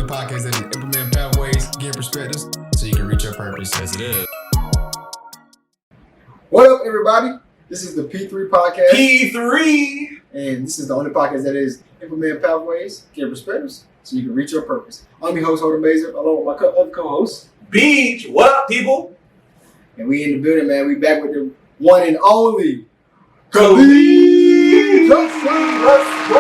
podcast that is implementing pathways, getting perspectives, so you can reach your purpose. Yes, it is. What up, everybody? This is the P3 podcast. P3! And this is the only podcast that is implementing pathways, getting perspectives, so you can reach your purpose. I'm your host, Holden Mazer, along with my other co-host. Beach, what up, people? And we in the building, man. We back with the one and only Khalid Johnson. Let's go!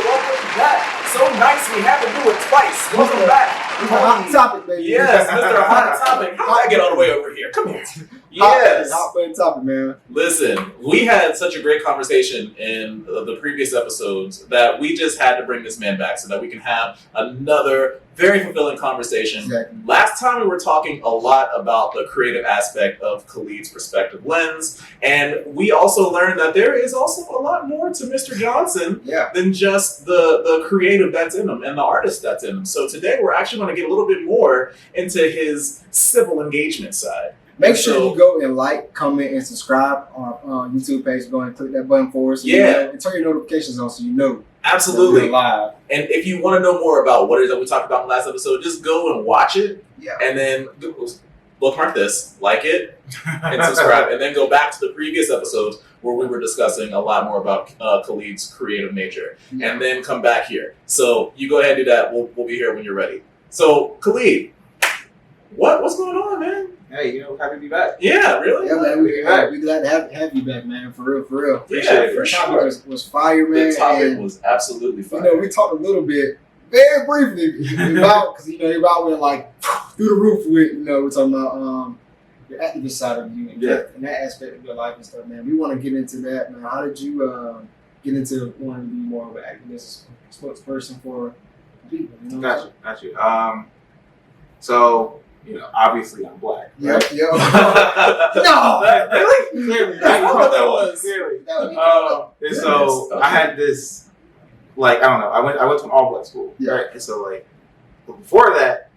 Welcome back. So nice we had to do it twice. Welcome back. It's a hot topic, baby. Yes, Mr. Hot Topic. How did I get all the way over here? Come here. Yes. Hot button topic, man. Listen, we had such a great conversation in the previous episodes that we just had to bring this man back so that we can have another very fulfilling conversation. Exactly. Last time we were talking a lot about the creative aspect of Khalid's perspective lens, and we also learned that there is also a lot more to Mr. Johnson than just the creative that's in him and the artist that's in him. So today we're actually going to get a little bit more into his civil engagement side. Make sure you go and like, comment, and subscribe on our YouTube page. Go and click that button for us. And turn your notifications on so you know. Absolutely. We're live. And if you want to know more about what it is that we talked about in the last episode, just go and watch it. Yeah. And then bookmark this, like it, and subscribe. And then go back to the previous episodes where we were discussing a lot more about Khalid's creative nature. Yeah. And then come back here. So you go ahead and do that. We'll be here when you're ready. So, Khalid, what's going on, man? Hey, happy to be back. Yeah, really? Yeah, man. We're glad to have you back, man. For real. Yeah, for the sure. topic was fire, man. The topic and, was absolutely fire. we talked a little bit, very briefly, about, because, everybody went, like, through the roof with, we're talking about the activist side of you and that aspect of your life and stuff, man. We want to get into that, man. How did you get into wanting to be more of an activist, spokesperson for people? Got you. So, obviously I'm black. Yep. Right? No! Really? Clearly. That's not what that was. Clearly. And Goodness. so Okay. I had this, I don't know, I went to an all black school. Yeah. Right? And so, but before that,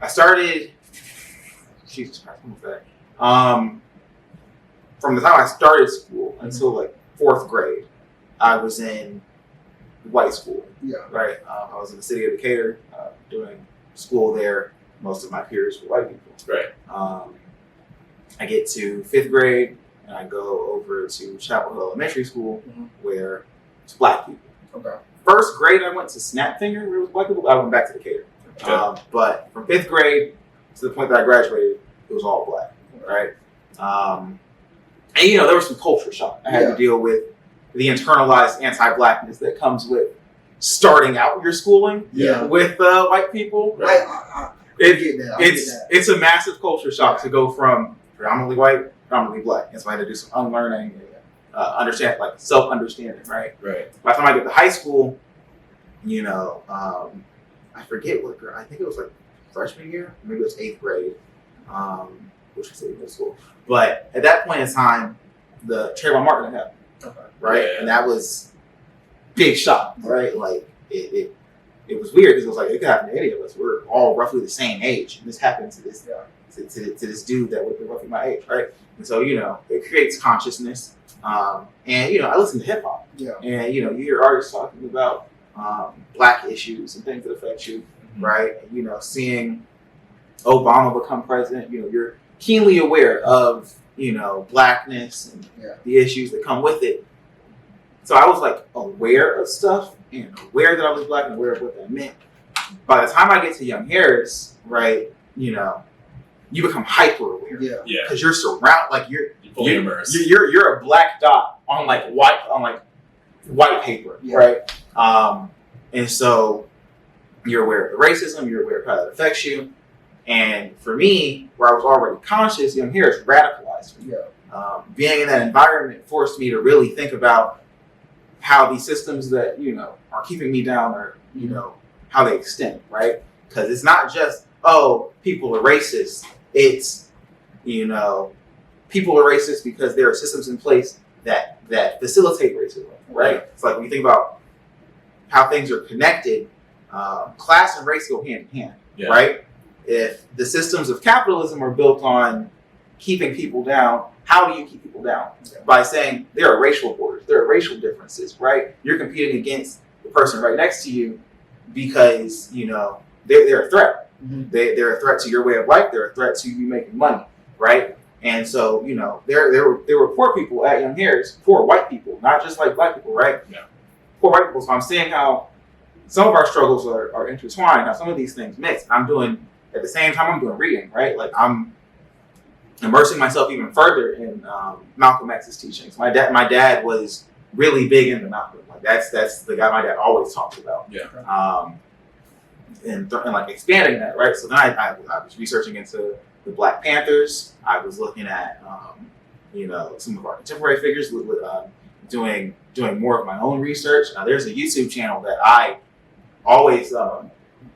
I started, Jesus Christ, what was that? From the time I started school until fourth grade, I was in white school. Yeah. Right. I was in the city of Decatur doing school there. Most of my peers were white people. Right. I get to fifth grade and I go over to Chapel Hill Elementary School where it's black people. Okay. First grade, I went to Snapfinger where it was black people. I went back to Decatur. Okay. But from fifth grade to the point that I graduated, it was all black. Right. And there was some culture shock. I had to deal with the internalized anti-blackness that comes with starting out your schooling with white people. I get that. It's a massive culture shock to go from predominantly white, predominantly black. And so I had to do some unlearning and self-understanding, right? Right. By the time I get to high school, I forget what grade. I think it was freshman year, maybe it was eighth grade, which was middle school. But at that point in time, the Trayvon Martin happened, right? Yeah. And that was big shock, right? It was weird because it was it could happen to any of us. We're all roughly the same age, and this happened to this to this dude that would be roughly my age, right? And so it creates consciousness, and I listen to hip hop, and you hear artists talking about black issues and things that affect you, right? And, seeing Obama become president, you're keenly aware of blackness and the issues that come with it. So I was aware of stuff and aware that I was black and aware of what that meant. By the time I get to Young Harris, right, you become hyper aware. Yeah. Yeah. Because you're surrounded, You're fully immersed. you're a black dot on white paper, right? And so you're aware of the racism, you're aware of how that affects you. And for me, where I was already conscious, Young Harris radicalized me. Being in that environment forced me to really think about how these systems that, are keeping me down are, how they extend, right? Because it's not just, people are racist. It's, people are racist because there are systems in place that facilitate racism, right? It's when you think about how things are connected, class and race go hand in hand, right? If the systems of capitalism are built on keeping people down, how do you keep people down? By saying there are racial borders, there are racial differences, right? You're competing against the person right next to you because, you know, they're a threat. Mm-hmm. They're a threat to your way of life. They're a threat to you making money, right? And so, you know, there were poor people at Young Harris, poor white people, not just like black people, right? Yeah. Poor white people. So I'm seeing how some of our struggles are intertwined. How some of these things mix. At the same time, I'm doing reading, right? Like I'm immersing myself even further in Malcolm X's teachings. My dad was really big into Malcolm. Like that's the guy my dad always talked about. Yeah. And like expanding that, right? So then I was researching into the Black Panthers. I was looking at, you know, some of our contemporary figures, doing more of my own research. Now, there's a YouTube channel that I always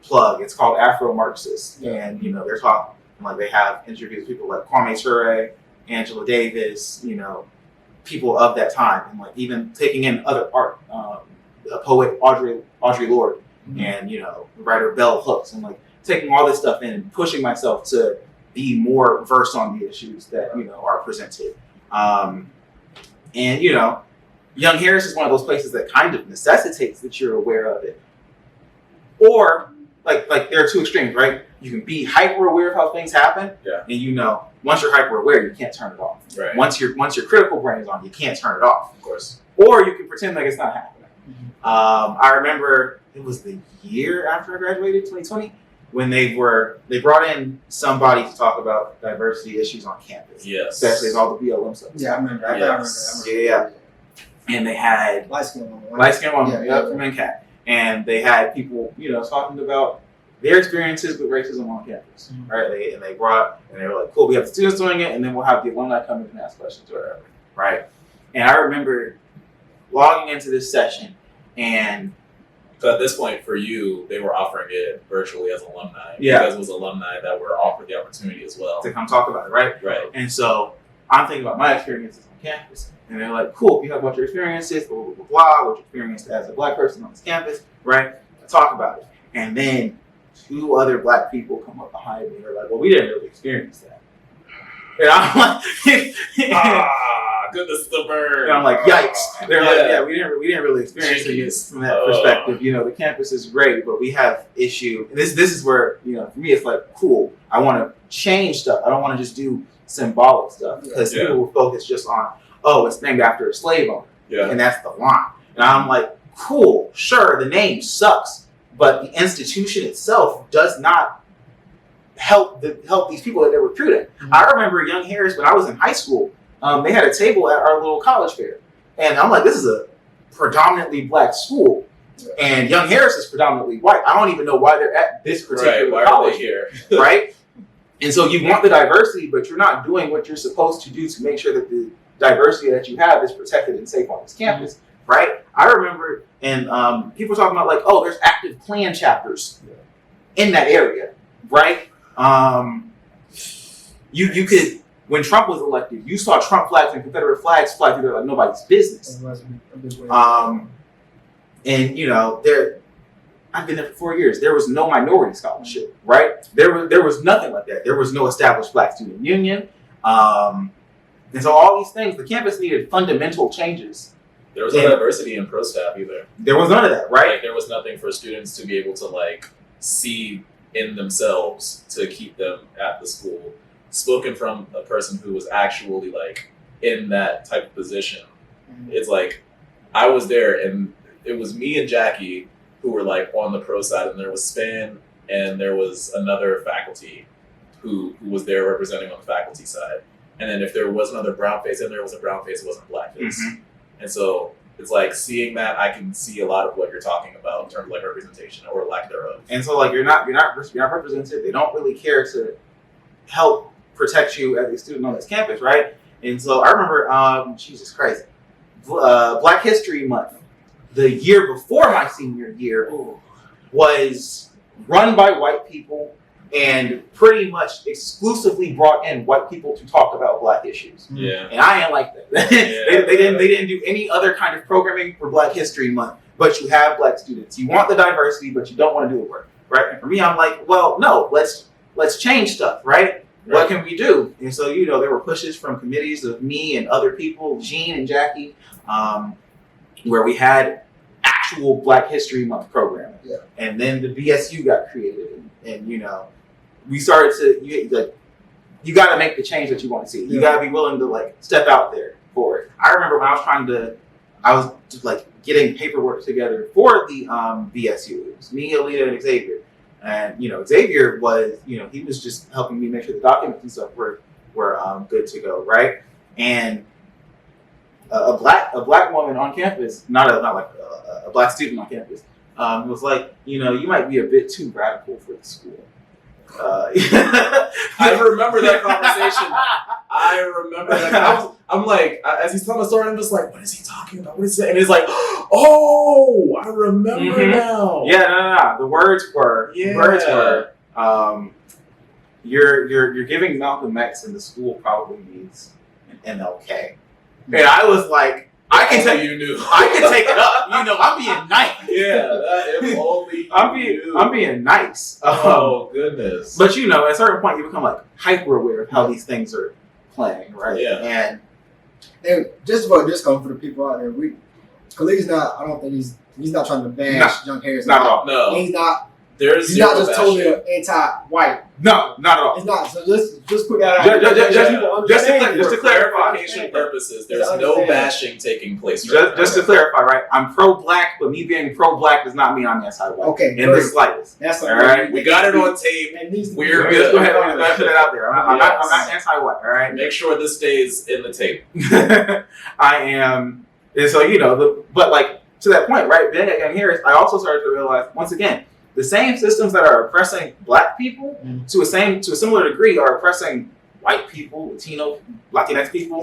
plug. It's called Afro Marxists, and you know, they're talking like they have interviews with people like Kwame Ture, Angela Davis, you know, people of that time, and like even taking in other art, a poet Audre Lorde, and you know, the writer Bell Hooks, and like taking all this stuff in and pushing myself to be more versed on the issues that, you know, are presented. And you know, Young Harris is one of those places that kind of necessitates that you're aware of it. Or like there are two extremes, right? You can be hyper aware of how things happen, and you know, once you're hyper aware, you can't turn it off. Right. Once your critical brain is on, you can't turn it off. Of course. Or you can pretend like it's not happening. I remember it was the year after I graduated, 2020, when they brought in somebody to talk about diversity issues on campus. Yes. Especially as all the BLM stuff. Yeah, I remember. I Yes. remember. Yeah. And they had Light-skinned woman. Right? light-skinned woman, Yeah. from NCAT. And they had people, you know, talking about their experiences with racism on campus, right? They were like, cool, we have the students doing it, and then we'll have the alumni come in and ask questions or whatever, right? And I remember logging into this session, and so at this point, for you, they were offering it virtually as alumni. Yeah. Because it was alumni that were offered the opportunity as well. to come talk about it, right? Right. And so I'm thinking about my experiences on campus. And they're like, cool, you have what your experiences, blah, blah, blah, blah, what you experienced as a black person on this campus, right? Talk about it. And then two other black people come up behind me and they're like, well, we didn't really experience that. And I'm like, goodness the bird. and I'm like, yikes. They're like, yeah, we didn't really experience Jeez. it from that perspective. You know, the campus is great, but we have issue. And this is where, you know, for me, it's like, cool, I want to change stuff. I don't want to just do symbolic stuff because people will focus just on, oh, it's named after a slave owner. Yeah. And that's the line. And I'm like, cool, sure, the name sucks, but the institution itself does not help these people that they're recruiting. I remember Young Harris when I was in high school. They had a table at our little college fair, and I'm like, this is a predominantly black school, and Young Harris is predominantly white. I don't even know why they're at this particular Why college are they here? right? And so you want the diversity, but you're not doing what you're supposed to do to make sure that the diversity that you have is protected and safe on this campus, right? I remember, and people talking about like, oh, there's active Klan chapters in that area, right? You could, when Trump was elected, you saw Trump flags and Confederate flags fly through there like nobody's business. And you know, I've been there for 4 years. There was no minority scholarship, right? There was nothing like that. There was no established Black Student Union. And so all these things, the campus needed fundamental changes. There was no diversity in pro staff either. There was none of that, right? Like, there was nothing for students to be able to like see in themselves to keep them at the school. Spoken from a person who was actually like in that type of position. It's like I was there and it was me and Jackie who were like on the pro side, and there was Span and there was another faculty who was there representing on the faculty side. And then if there was another brown face and there was a brown face, it wasn't a black face. And so it's like seeing that, I can see a lot of what you're talking about in terms of like representation or lack thereof. And so like you're not represented. They don't really care to help protect you as a student on this campus, right? And so I remember, Jesus Christ, Black History Month, the year before my senior year, was run by white people and pretty much exclusively brought in white people to talk about Black issues. Yeah. And I ain't like that. They didn't do any other kind of programming for Black History Month, but you have Black students. You want the diversity, but you don't want to do the work, right? And for me, I'm like, well, no, let's change stuff, right? What can we do? And so, you know, there were pushes from committees of me and other people, Gene and Jackie, where we had actual Black History Month programming. Yeah. And then the BSU got created, and you know, we started to you got to make the change that you want to see. You got to be willing to like step out there for it. I remember when I was like getting paperwork together for the BSU. It was me, Alita, and Xavier. And you know, Xavier was, you know, he was just helping me make sure the documents and stuff were good to go, right? And a black woman on campus, not like a black student on campus, was like, you know, you might be a bit too radical for the school. I remember that conversation. I remember that. I'm like, as he's telling the story, I'm just like, what is he talking about? What is it? And he's like, oh, I remember now. Yeah, no. The words were, you're giving Malcolm X, and the school probably needs an MLK. And I was like, I can take it up. You know, I'm being nice. Yeah, if only I'm being nice. Oh goodness. But you know, at a certain point, you become like hyper aware of how these things are playing, right? Yeah. And just for the people out there, Khalid's not. I don't think he's not trying to bash Young Harris. Not at all. No, he's not. He's not just totally anti-white. No, not at all. It's not. So just put that out. Just to clarify, clarification purposes, there's no bashing taking place. Just to clarify, right? I'm pro-black, but me being pro-black does not mean I'm anti-white. Okay, in the slightest. That's all right. We got it on tape. We're good. good. Go ahead. I'm gonna put it out there. I'm not anti-white. All right. Make sure this stays in the tape. I am, and so you know, but like to that point, right? Being at Young Harris, I also started to realize once again, the same systems that are oppressing Black people to a similar degree are oppressing white people, Latino, Latinx people,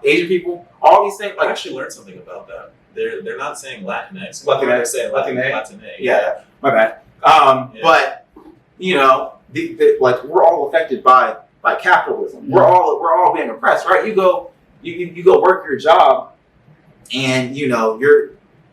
Asian people, all these things. Like, I actually learned something about that. They're not saying Latinx. They're saying Latinx. Yeah, my bad. But you know, like we're all affected by capitalism. Yeah. We're all being oppressed, right? You go work your job, and you know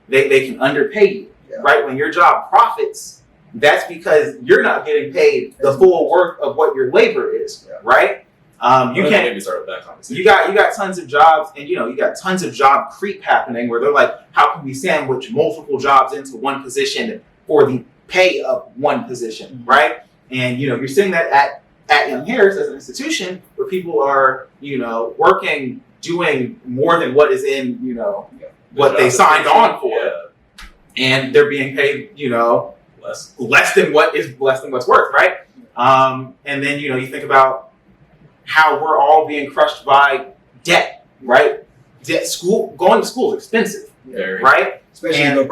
they can underpay you. Yeah. Right? When your job profits, that's because you're not getting paid the full worth of what your labor is, right? You can't maybe start with that conversation. You got tons of jobs, and you know you got tons of job creep happening where they're like, how can we sandwich multiple jobs into one position for the pay of one position, right? And you know you're seeing that at Young Harris as an institution where people are, you know, working, doing more than what is in, you know, what they signed on for. Yeah. And they're being paid, you know, less than what's worth, right? And then you know you think about how we're all being crushed by debt, right? Going to school is expensive, right? Especially to go to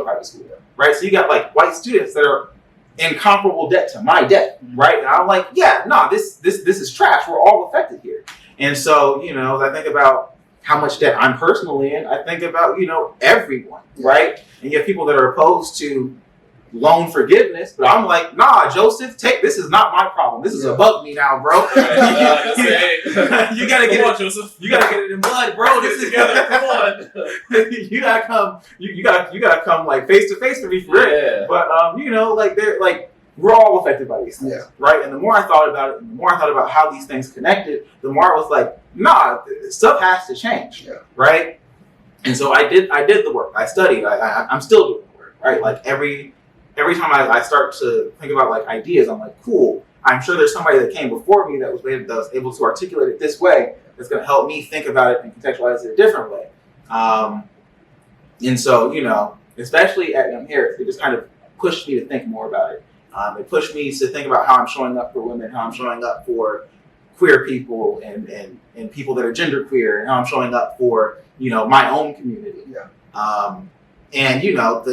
private school. Right? So you got like white students that are in comparable debt to my debt, right? And I'm like, this is trash. We're all affected here. And so you know, as I think about how much debt I'm personally in, I think about, you know, everyone, right? And you have people that are opposed to loan forgiveness, but I'm like, nah, Joseph, this is not my problem. This is above me now, bro. You gotta get it, Joseph. You gotta get it in blood, bro. This is together. Come on. You gotta come like face to face to me for it. But you know, like we're all affected by these things, right? And the more I thought about it, the more I thought about how these things connected, the more I was like, nah, stuff has to change, right? And so I did the work. I studied. I'm still doing the work, right? Like every time I start to think about like ideas, I'm like, cool. I'm sure there's somebody that came before me that was able to articulate it this way. That's going to help me think about it and contextualize it a different way. And so, you know, especially at Young Harris, it just kind of pushed me to think more about it. It pushed me to think about how I'm showing up for women, how I'm showing up for queer people and people that are genderqueer, and how I'm showing up for, you know, my own community. And you know,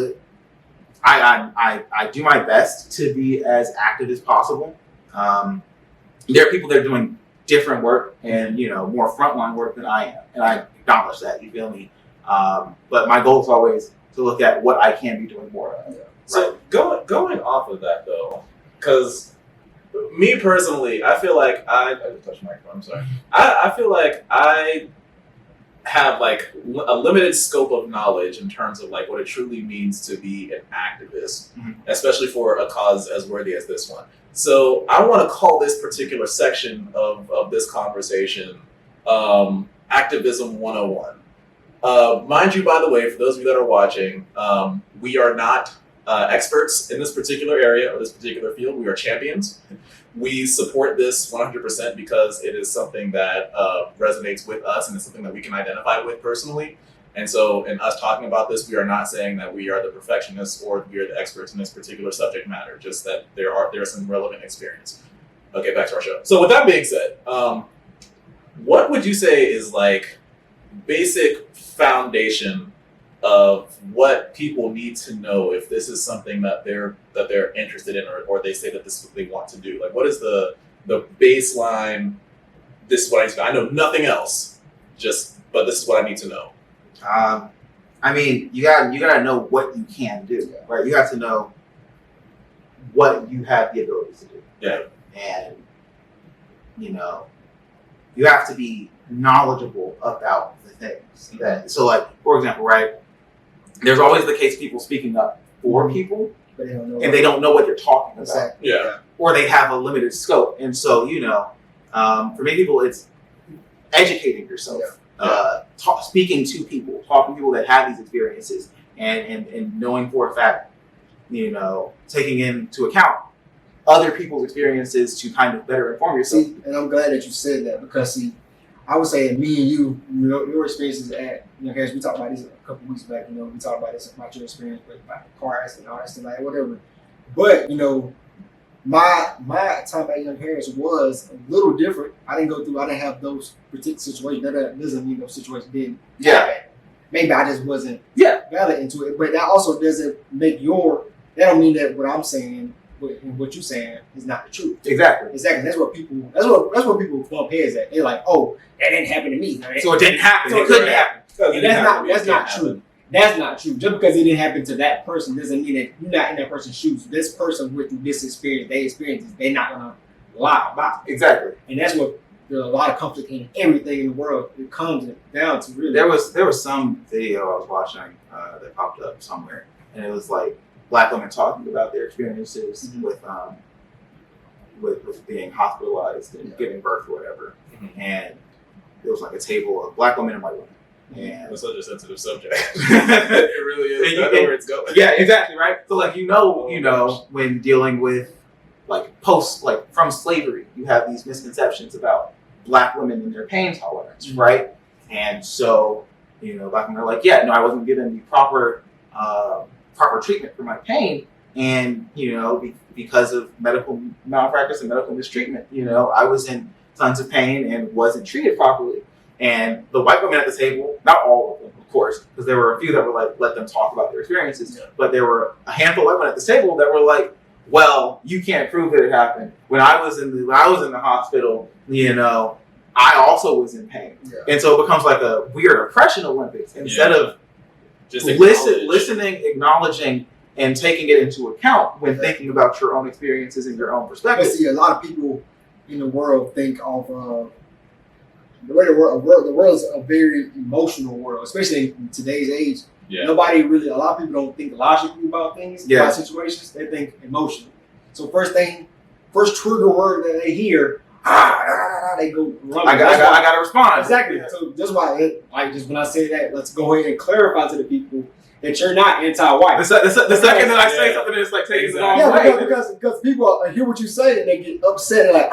I do my best to be as active as possible. There are people that are doing different work and, you know, more frontline work than I am, and I acknowledge that. You feel me? But my goal is always to look at what I can be doing more of. So going off of that though, because me personally, I feel like I just touched the microphone. I'm sorry. I feel like I have like a limited scope of knowledge in terms of like what it truly means to be an activist, especially for a cause as worthy as this one. So I want to call this particular section of this conversation Activism 101. Mind you, by the way, for those of you that are watching, we are not experts in this particular area or this particular field. We are champions. We support this 100% because it is something that resonates with us and it's something that we can identify with personally. And so in us talking about this, we are not saying that we are the perfectionists or we are the experts in this particular subject matter, just that there is some relevant experience. Okay, back to our show. So with that being said, what would you say is like basic foundation of what people need to know if this is something that they're interested in or they say that this is what they want to do? Like, what is the baseline? This is what I need to know. I know nothing else, but this is what I need to know. I mean, you gotta know what you can do, right? You have to know what you have the ability to do. Yeah. And you have to be knowledgeable about the things that. So, like, for example, right? There's always the case of people speaking up for people, But they don't know and they don't know what they're talking about, exactly. Yeah. or they have a limited scope. And so, for many people, it's educating yourself. Speaking to people, talking to people that have these experiences, and knowing for a fact, taking into account other people's experiences to kind of better inform yourself. See, and I'm glad that you said that because I would say me and you, your experiences at, guys, we talked about this a couple weeks back. We talked about this about your experience with like the car accident and all that stuff, like whatever. But my time at Young Harris was a little different. I didn't have those particular situations. That doesn't mean those situations didn't happen. Maybe I just wasn't valid into it. But that also doesn't make that don't mean that what I'm saying and what you're saying is not the truth. Exactly. That's what people bump heads at. They're like, oh, that didn't happen to me. So it didn't happen. It couldn't happen. And that's not true. That's not true. Just because it didn't happen to that person doesn't mean that you're not in that person's shoes. This person went through this experience, they're not gonna lie about it. Exactly. And that's what there's a lot of conflict in everything in the world. It comes down to really. There was some video I was watching that popped up somewhere, and it was like Black women talking about their experiences with being hospitalized and giving birth or whatever. And there was like a table of Black women and white women. And it's such a sensitive subject. It really is. I know where it's going. Yeah, exactly, right? So like when dealing with like from slavery, you have these misconceptions about Black women and their pain tolerance, right? And so, Black women are like, I wasn't given the proper treatment for my pain, and because of medical malpractice and medical mistreatment, I was in tons of pain and wasn't treated properly. And the white women at the table, not all of them, of course, because there were a few that were like, let them talk about their experiences, but there were a handful of white women at the table that were like, well, you can't prove that it happened. When I was in the hospital, I also was in pain, and so it becomes like a weird oppression Olympics instead of just listening, acknowledging, and taking it into account when thinking about your own experiences and your own perspective. But see, a lot of people in the world think of the way the world is a very emotional world, especially in today's age. Yeah. A lot of people don't think logically about things, about situations. They think emotionally. So first trigger word that they hear, they go running. I got to respond. Exactly. So that's why, just when I say that, let's go ahead and clarify to the people that you're not anti-white. The second that I say something, it's like taking it all away. Because people hear what you say and they get upset and like,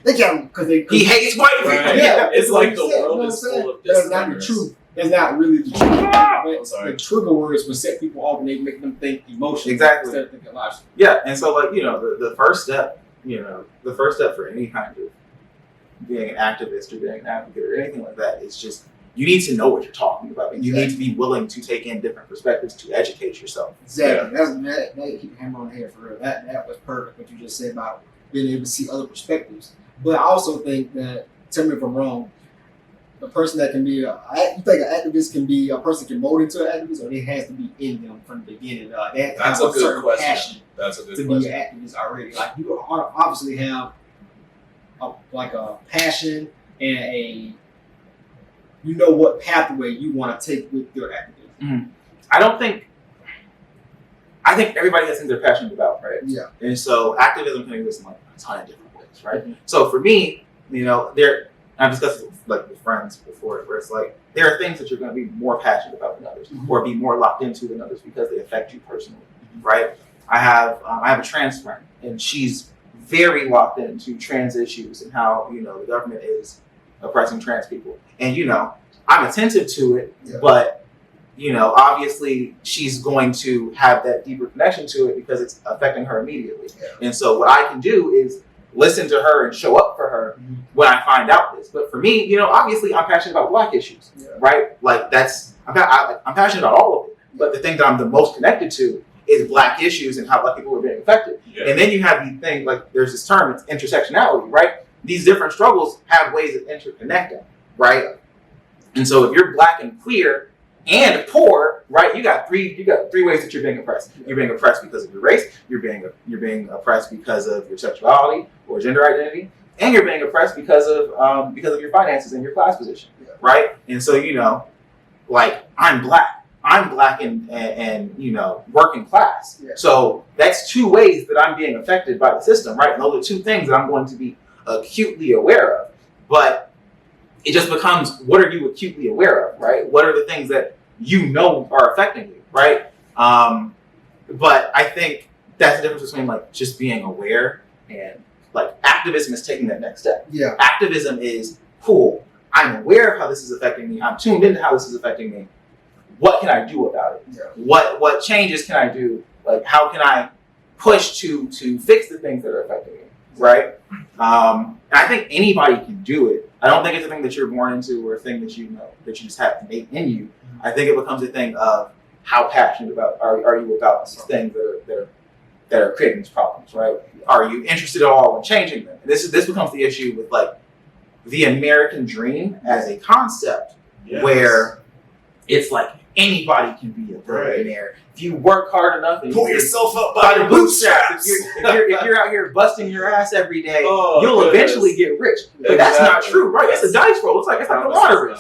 they can't, because he hates white people. Right. Yeah, it's like the world is full of that's not the truth. That's not really the truth. The trigger words will set people off and they make them think emotionally instead of thinking logically. Yeah, and so the first step, for any kind of being an activist or being an advocate or anything like that is just you need to know what you're talking about, and you need to be willing to take in different perspectives to educate yourself. Exactly. That keep the hammer on the head for real. That was perfect what you just said about being able to see other perspectives. But I also think that, tell me if I'm wrong, the person that can be you think an activist can be a person can mold into an activist, or it has to be in them from the beginning? That's a good question. That's a good question. To be an activist already, like you obviously have a passion and what pathway you want to take with your activism. Mm-hmm. I think everybody has things they're passionate about, right? Yeah. And so activism can exist in like a ton of different ways, right? Mm-hmm. So for me, I've discussed it with friends before, where it's like there are things that you're going to be more passionate about than others, or be more locked into than others because they affect you personally, right? I have a trans friend, and she's very locked into trans issues and how the government is oppressing trans people, and I'm attentive to it, but obviously she's going to have that deeper connection to it because it's affecting her immediately, and so what I can do is listen to her and show up for her when I find out this. But for me, obviously I'm passionate about Black issues, right? Like I'm passionate about all of it. But the thing that I'm the most connected to is Black issues and how Black people are being affected. Yeah. And then you have these things like there's this term, it's intersectionality, right? These different struggles have ways of interconnecting, right? And so if you're Black and queer and poor, right? You got three ways that you're being oppressed. You're being oppressed because of your race. You're being oppressed because of your sexuality or gender identity, and you're being oppressed because of your finances and your class position, right? And so like I'm Black and working class. Yeah. So that's two ways that I'm being affected by the system, right? And those are two things that I'm going to be acutely aware of. But it just becomes, what are you acutely aware of, right? What are the things that are affecting you, right? But I think that's the difference between like just being aware and like activism is taking that next step. Yeah. Activism is cool. I'm aware of how this is affecting me. I'm tuned into how this is affecting me. What can I do about it? Yeah. What changes can I do? Like how can I push to fix the things that are affecting me, right? And I think anybody can do it. I don't think it's a thing that you're born into or a thing that you just have innate in you. I think it becomes a thing of how passionate about are you about these things that are creating these problems, right? Are you interested at all in changing them? And this becomes the issue with like the American dream as a concept, where it's like anybody can be a billionaire. Right. If you work hard enough and pull yourself up by the bootstraps. If you're out here busting your ass every day, you'll eventually get rich. But that's not true, right? It's a dice roll. It's like the lottery.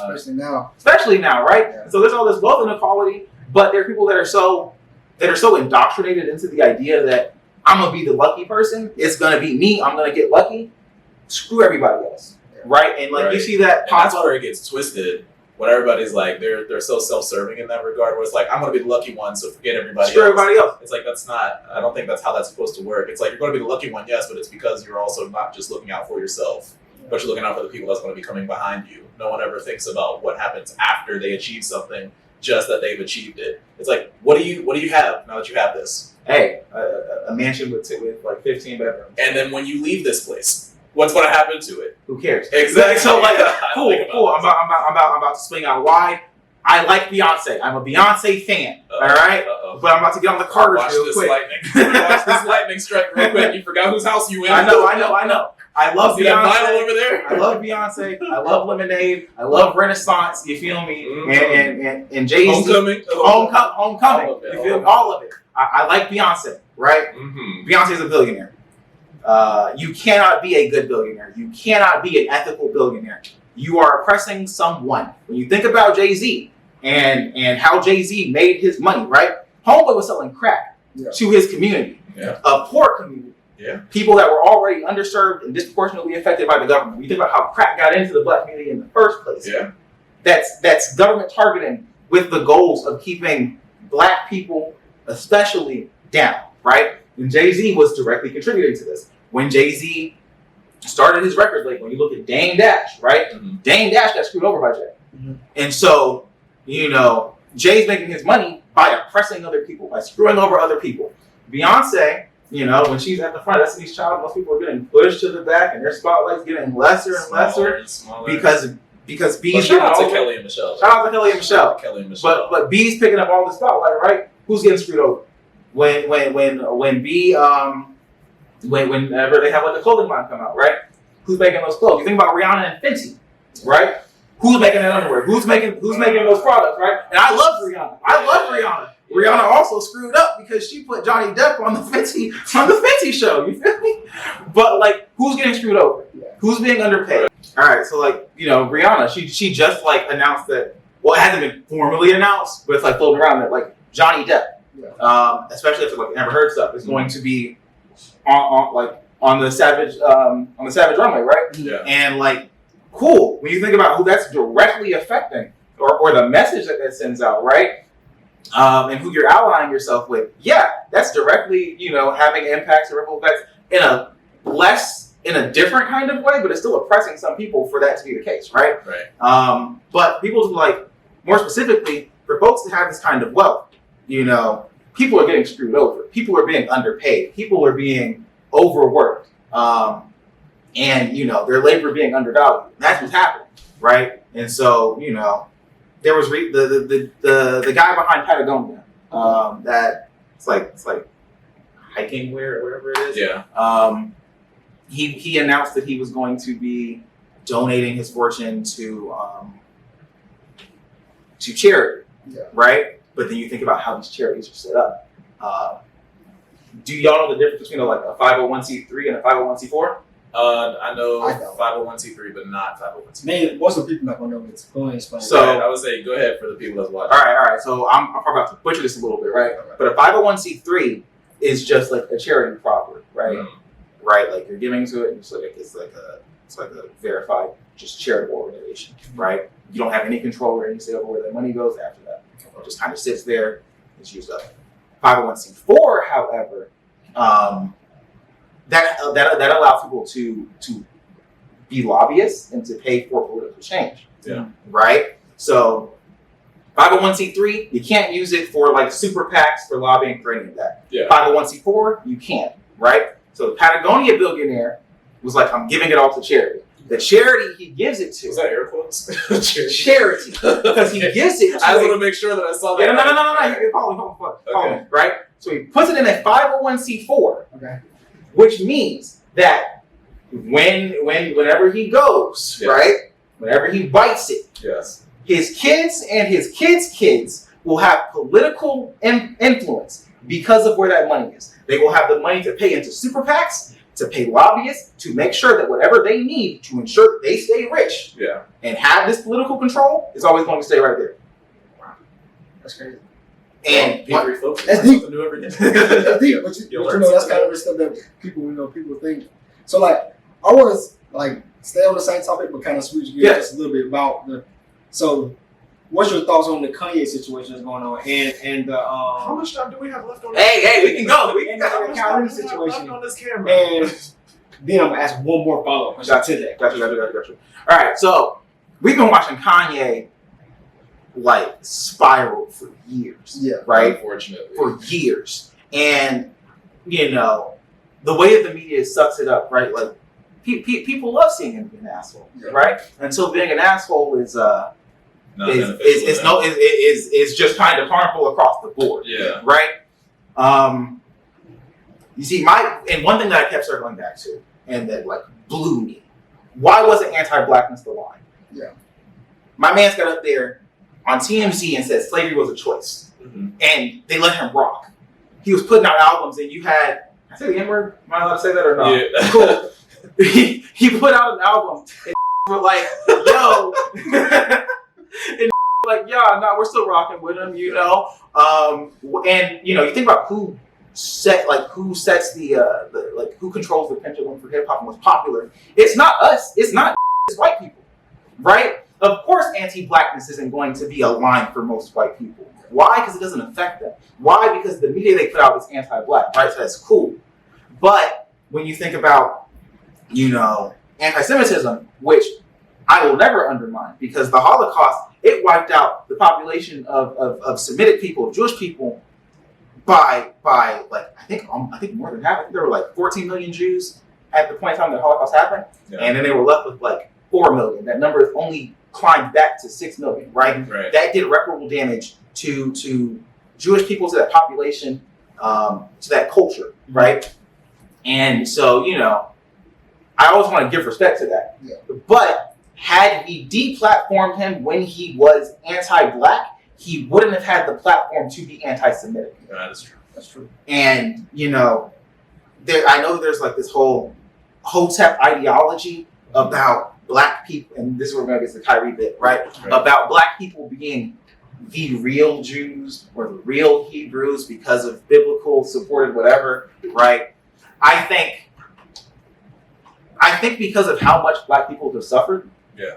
Especially now, right? Yeah. So there's all this wealth inequality, but there are people that are so indoctrinated into the idea that I'm gonna be the lucky person. It's gonna be me. I'm gonna get lucky. Screw everybody else, right? And like you see that pop up. That's where it gets twisted. When everybody's like, they're so self-serving in that regard, where it's like, I'm going to be the lucky one, so forget everybody else. Everybody else. It's like, I don't think that's how that's supposed to work. It's like, you're going to be the lucky one, yes, but it's because you're also not just looking out for yourself, but you're looking out for the people that's going to be coming behind you. No one ever thinks about what happens after they achieve something, just that they've achieved it. It's like, what do you have now that you have this? Hey, a mansion with like 15 bedrooms. And then when you leave this place, what's going to happen to it? Who cares? Exactly. So like, cool. I'm about to swing out why I like Beyonce. I'm a Beyonce fan. All right. But I'm about to get on the Carters real quick. Watch this lightning strike real quick. You forgot whose house you in. I know. I love Beyonce. That vinyl over there? I love Beyonce. I love Lemonade. I love Renaissance. You feel me? Mm-hmm. And Jay-Z. Homecoming. You feel me? All of it. I like Beyonce. Right. Mm-hmm. Beyonce's a billionaire. You cannot be a good billionaire. You cannot be an ethical billionaire. You are oppressing someone. When you think about Jay-Z and how Jay-Z made his money, right? Homeboy was selling crack to his community, a poor community. Yeah. People that were already underserved and disproportionately affected by the government. When you think about how crack got into the Black community in the first place, that's government targeting with the goals of keeping Black people especially down, right? And Jay-Z was directly contributing to this. When Jay-Z started his record label, when you look at Dame Dash, right? Mm-hmm. Dame Dash got screwed over by Jay. Mm-hmm. And so, Jay's making his money by oppressing other people, by screwing over other people. Beyonce, when she's at the front of Destiny's Child, most people are getting pushed to the back and their spotlight's getting lesser and lesser because B's shout out to Kelly and Michelle. Shout out to Kelly and Michelle. But B's picking up all the spotlight, right? Who's getting screwed over? When B whenever they have like a clothing line come out, right? Who's making those clothes? You think about Rihanna and Fenty, right? Who's making that underwear? Who's making those products, right? And I love Rihanna. Rihanna also screwed up because she put Johnny Depp on the Fenty show. You feel me? But like, who's getting screwed over? Who's being underpaid? All right, so like Rihanna, she just like announced that. Well, it hasn't been formally announced, but it's like floating around that like Johnny Depp. Especially if it's like Never Heard stuff, is going to be on the Savage runway, right? Yeah. And like, of Cool. When you think about who that's directly affecting, or the message that sends out, right? And who you're allying yourself with, yeah, that's directly, having impacts or ripple effects in a different kind of way, but it's still oppressing some people for that to be the case, right? Right. But people's more specifically, for folks to have this kind of wealth, people are getting screwed over. People are being underpaid. People are being overworked. And their labor being undervalued. That's what's happening, right? And so, there was the guy behind Patagonia, that it's like hiking wear or whatever it is. Yeah. He announced that he was going to be donating his fortune to charity, right? But then you think about how these charities are set up. Do y'all know the difference between a 501c3 and a 501c4? I know I don't. 501c3, but not 501c4. Man, most of the people not gonna know what it's going to explain. So- I would say go ahead for the people that's watching. All right. So I'm about to butcher this a little bit, right? But a 501c3 is just like a charity property, right? Mm. Right, like you're giving to it, and it's like a verified, just charitable organization, right? You don't have any control or any say over where that money goes after that. It just kind of sits there, it's used up. 501c4, however, that allows people to be lobbyists and to pay for political change. Yeah. Right? So 501c3, you can't use it for super PACs for lobbying for any of that. Yeah. 501c4, you can, right? So the Patagonia billionaire was like, I'm giving it all to charity. The charity he gives it to. Was that air quotes? Charity. Because he gives it to. I just want to make sure that I saw that. Yeah, no. You can follow me, right? So he puts it in a 501c4. Okay. Which means that whenever he goes, Yes. right? Whenever he bites it, Yes. his kids and his kids' kids will have political influence because of where that money is. They will have the money to pay into super PACs, to pay lobbyists, to make sure that whatever they need to ensure that they stay rich Yeah. and have this political control is always going to stay right there. That's crazy. And P3 folks, That's learn deep. something new every day. That's deep, but You'll you learn know that's something kind of the stuff that people think. So I want to stay on the same topic, but kind of switch gears just a little bit about the. So, what's your thoughts on the Kanye situation that's going on and the How much time do we have left on this? hey, we can go. We can and go. the How Kyrie much time do we have left situation? on this camera? And then I'm gonna ask one more follow up question to that. Got you. All right, so we've been watching Kanye spiral for years. Yeah. Right? Unfortunately. For years. And, the way that the media sucks it up, right? People love seeing him be an asshole, right? Until being an asshole is just kind of harmful across the board. Yeah. Right? You see, and one thing that I kept circling back to, and that blew me, why wasn't anti-blackness the line? Yeah. My man's got up there on TMZ and said slavery was a choice, and they let him rock. He was putting out albums, and you had, I say the N-word? Am I allowed to say that or not? Yeah. Cool. He put out an album, and were like, yo, and we're still rocking with him, and you think about who sets the who controls the pendulum for hip hop and what's popular. It's not us. It's not. It's white people, right? Of course, anti-blackness isn't going to be a line for most white people. Why? Because it doesn't affect them. Why? Because the media they put out is anti-black, right? So that's cool. But when you think about, anti-Semitism, which I will never undermine, because the Holocaust, it wiped out the population of Semitic people, of Jewish people, by I think more than half. I think there were 14 million Jews at the point in time the Holocaust happened, and then they were left with 4 million. That number has only climbed back to 6 million, right? That did irreparable damage to Jewish people, to that population, to that culture, right? And so, I always want to give respect to that. Yeah. But had we deplatformed him when he was anti-black, he wouldn't have had the platform to be anti-Semitic. Yeah, that is true. That's true. And, I know there's this whole Hotep ideology about black people, and this is where we're going to get to the Kyrie bit, right? About black people being the real Jews or the real Hebrews because of biblical supported whatever, right? I think because of how much black people have suffered, Yeah.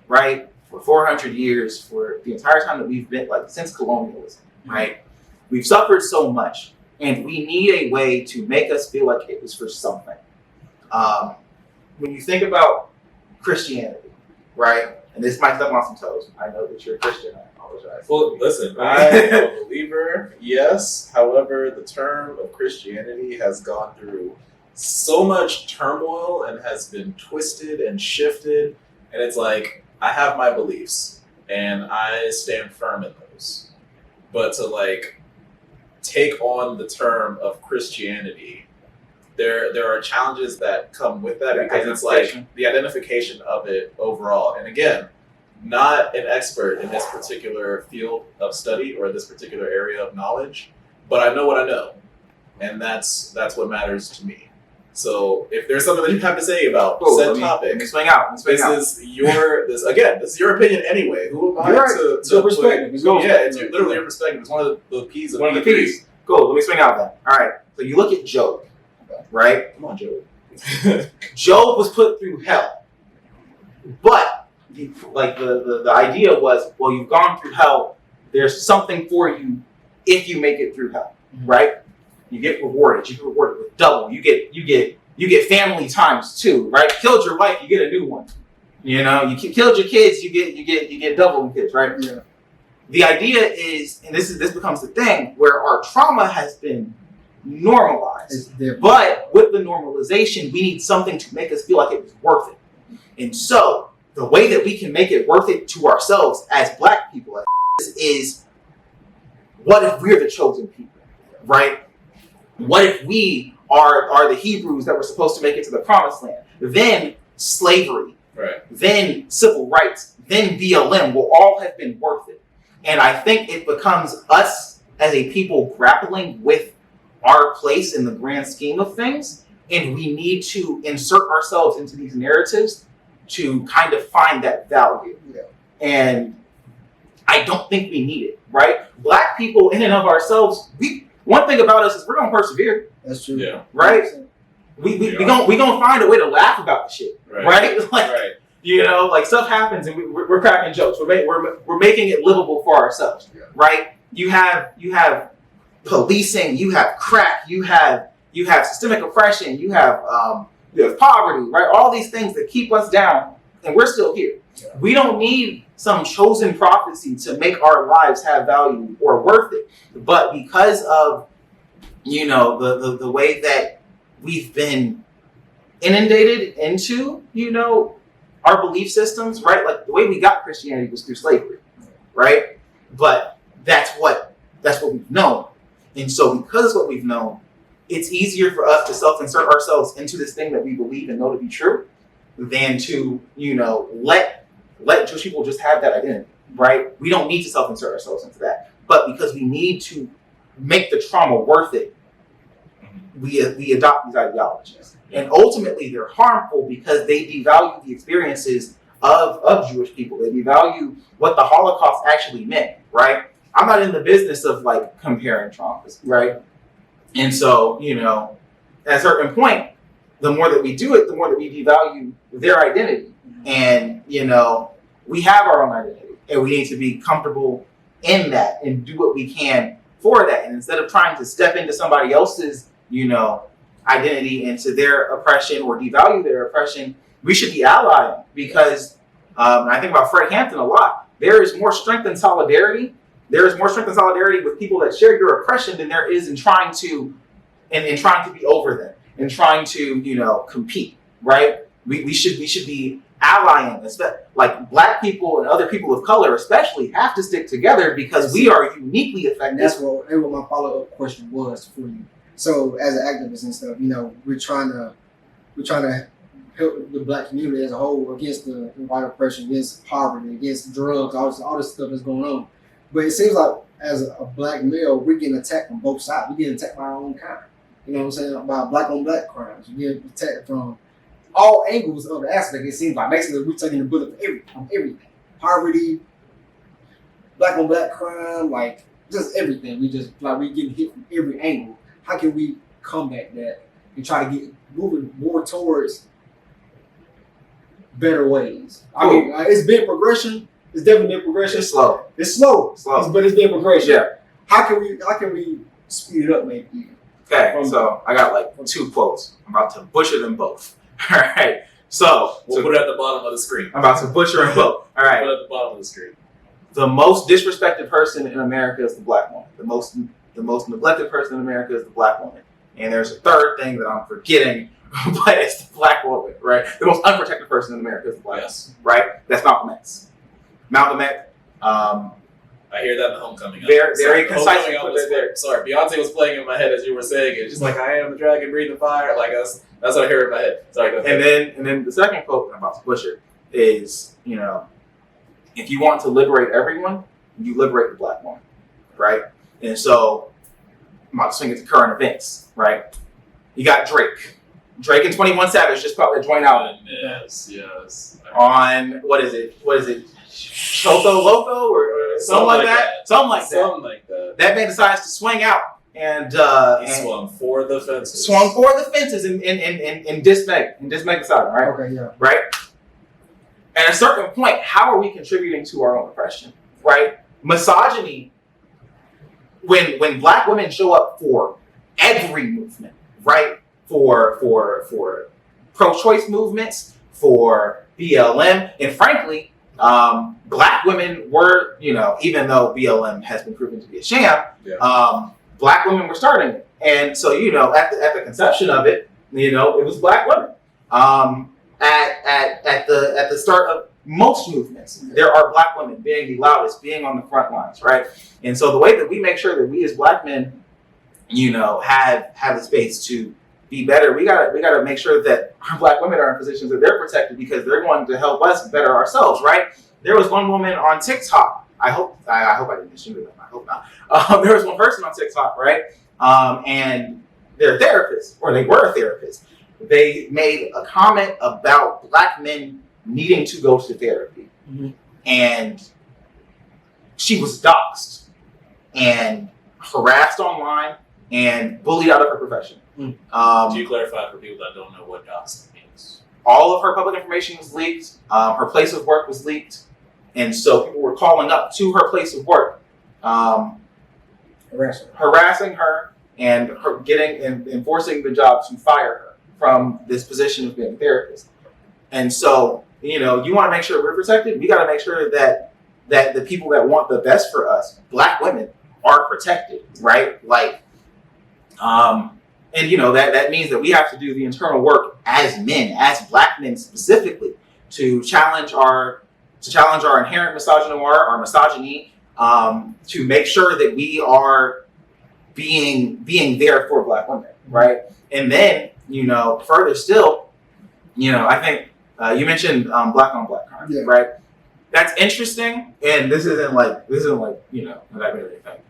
Right? For 400 years, for the entire time that we've been, like, since colonialism, right? We've suffered so much, and we need a way to make us feel like it was for something. When you think about Christianity, right? And this might step on some toes. I know that you're a Christian. I apologize. Well, listen, I'm a believer, yes. However, the term of Christianity has gone through so much turmoil and has been twisted and shifted. And it's like, I have my beliefs and I stand firm in those. But to like take on the term of Christianity, there are challenges that come with that because it's like the identification of it overall. And again, not an expert in this particular field of study or this particular area of knowledge, but I know what I know. And that's what matters to me. So if there's something that you have to say about said topic, let me swing out. this is your opinion anyway. Who am I to your perspective? It's literally your perspective. It's one of the keys of the keys. Cool. Let me swing out then. All right. So you look at Job, right? Come on, Job. Job was put through hell, but the idea was, well, you've gone through hell. There's something for you if you make it through hell, right? You get rewarded. You get rewarded with double. You get family times two, right? Killed your wife, you get a new one. You know, you killed your kids, you get double kids, right? Yeah. The idea is, and this becomes the thing where our trauma has been normalized, but with the normalization, we need something to make us feel like it was worth it. And so the way that we can make it worth it to ourselves as Black people is, what if we're the chosen people, right? What if we are the Hebrews that were supposed to make it to the promised land? Then slavery, right? Then civil rights, then BLM will all have been worth it. And I think it becomes us as a people grappling with our place in the grand scheme of things. And we need to insert ourselves into these narratives to kind of find that value. Yeah. And I don't think we need it, right? Black people in and of ourselves, one thing about us is we're gonna persevere. That's true. Yeah. Right? We gonna find a way to laugh about the shit. Right? Like, right. You know, like stuff happens and we're cracking jokes. We're making it livable for ourselves. Yeah. Right? You have policing, you have crack, you have systemic oppression, you have poverty, right? All these things that keep us down, and we're still here. Yeah. We don't need some chosen prophecy to make our lives have value or worth it. But because of, you know, the way that we've been inundated into, you know, our belief systems, right? Like the way we got Christianity was through slavery, right? But that's what we've known. And so because it's what we've known, it's easier for us to self-insert ourselves into this thing that we believe and know to be true than to, you know, let Jewish people just have that identity, right? We don't need to self-insert ourselves into that. But because we need to make the trauma worth it, we adopt these ideologies. And ultimately, they're harmful because they devalue the experiences of Jewish people. They devalue what the Holocaust actually meant, right? I'm not in the business of like comparing traumas, right? And so, you know, at a certain point, the more that we do it, the more that we devalue their identity. And, you know, we have our own identity and we need to be comfortable in that and do what we can for that. And instead of trying to step into somebody else's, you know, identity into their oppression or devalue their oppression, we should be allying because I think about Fred Hampton a lot. There is more strength in solidarity. There is more strength in solidarity with people that share your oppression than there is in trying to be over them and trying to, you know, compete, right? We should be allying, like Black people and other people of color especially have to stick together because we are uniquely affected. And that's what my follow-up question was for you. So as an activist and stuff, you know, we're trying to help the Black community as a whole against the white oppression, against poverty, against drugs, all this stuff that's going on. But it seems like as a Black male, we're getting attacked from both sides. We're getting attacked by our own kind. You know what I'm saying? About Black on Black crimes. We're getting attacked from all angles of the aspect. It seems like basically we're taking the bullet from everything. Poverty, Black on Black crime, like just everything. We're getting hit from every angle. How can we combat that and try to get moving more towards better ways. I mean, it's been progression. It's definitely been progression. It's slow. It's slow. But it's been progression. Yeah. How can we speed it up, maybe? Okay, so I got like 2 quotes. I'm about to butcher them both. All right. So we'll put it at the bottom of the screen. I'm about to butcher them both. All right. Put it at the bottom of the screen. The most disrespected person in America is the black woman. The most neglected person in America is the black woman. And there's a third thing that I'm forgetting, but it's the black woman, right? The most unprotected person in America is the black woman, right? That's Malcolm X. Malcolm X. I hear that in the Homecoming. Very concise. Sorry, Beyonce was playing in my head as you were saying it. Just like, I am the dragon breathing fire. Like that's what I hear in my head. Sorry, go ahead. And then the second quote I'm about to butcher is, if you want to liberate everyone, you liberate the black woman, right? And so I'm about to swing it to current events, right? You got Drake. Drake and 21 Savage just put their joint album. Yes. On what is it? Choco Loco or something like that? Something like that. That man decides to swing out and he swung for the fences. And diss Meg the side, right? Okay, yeah. Right? At a certain point, how are we contributing to our own oppression? Right? Misogyny, when black women show up for every movement, right? For pro-choice movements, for BLM, and frankly, black women were, even though BLM has been proven to be a sham, black women were starting it. And so, at the conception of it, it was black women. At the start of most movements, there are black women being the loudest, being on the front lines, right? And so the way that we make sure that we as black men, have the space to be better, we gotta make sure that our black women are in positions that they're protected because they're going to help us better ourselves, right? There was one woman on TikTok. I hope I didn't mention them. I hope not. There was one person on TikTok, right? And they're a therapist, or they were a therapist. They made a comment about black men needing to go to therapy, and she was doxxed and harassed online and bullied out of her profession. Do you clarify for people that don't know what doxing means? All of her public information was leaked. Her place of work was leaked. And so people were calling up to her place of work, harassing her and her enforcing the job to fire her from this position of being a therapist. And so, you want to make sure we're protected. We got to make sure that the people that want the best for us, black women, are protected, right? Like, and that means that we have to do the internal work as men, as black men specifically, to challenge our inherent misogyny, to make sure that we are being there for black women, right? And then, further still, I think you mentioned black on black crime, right? That's interesting, and this isn't like a negative thing.